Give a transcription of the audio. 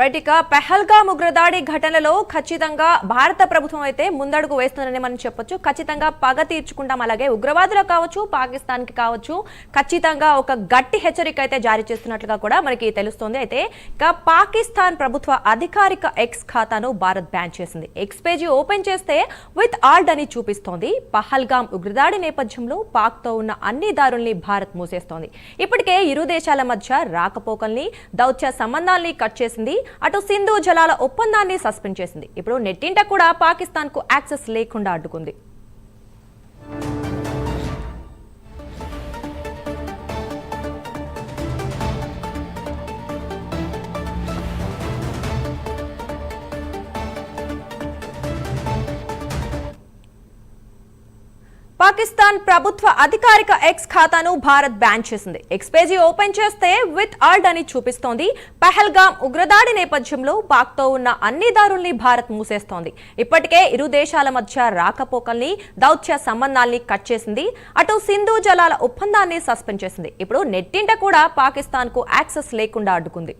Right ఇక పెహల్గాం ఉగ్రదాడి ఘటనలో ఖచ్చితంగా భారత ప్రభుత్వం అయితే ముందడుగు వేస్తుందని మనం చెప్పొచ్చు. ఖచ్చితంగా పగ తీర్చుకుంటాం, అలాగే ఉగ్రవాదులకు కావచ్చు, పాకిస్తాన్కి కావచ్చు ఖచ్చితంగా ఒక గట్టి హెచ్చరిక అయితే జారీ చేస్తున్నట్లుగా కూడా మనకి తెలుస్తోంది. అయితే ఇక పాకిస్తాన్ ప్రభుత్వ అధికారిక ఎక్స్ ఖాతాను భారత్ బ్యాన్ చేసింది. ఎక్స్ పేజీ ఓపెన్ చేస్తే విత్ ఆల్డ్ అని చూపిస్తోంది. పహల్గాం ఉగ్రదాడి నేపథ్యంలో పాక్తో ఉన్న అన్ని దారుల్ని భారత్ మూసేస్తోంది. ఇప్పటికే ఇరు దేశాల మధ్య రాకపోకల్ని, దౌత్య సంబంధాల్ని కట్ చేసింది. అటు సింధు జలాల ఒప్పందాన్ని సస్పెండ్ చేసింది. ఇప్పుడు నెట్టింట కూడా పాకిస్తాన్ కు యాక్సెస్ లేకుండా అడ్డుకుంది. పాకిస్తాన్ ప్రభుత్వ అధికారిక ఎక్స్ ఖాతాను భారత్ బ్యాన్ చేసింది. ఎక్స్ పేజీ ఓపెన్ చేస్తే విత్ ఆల్డ్ అని చూపిస్తోంది. పహల్గాం ఉగ్రదాడి నేపథ్యంలో పాక్తో ఉన్న అన్ని దారుల్ని భారత్ మూసేస్తోంది. ఇప్పటికే ఇరు దేశాల మధ్య రాకపోకల్ని, దౌత్య సంబంధాల్ని కట్ చేసింది. అటు సింధు జలాల ఒప్పందాన్ని సస్పెండ్ చేసింది. ఇప్పుడు నెట్టింట కూడా పాకిస్తాన్ కు యాక్సెస్ లేకుండా అడ్డుకుంది.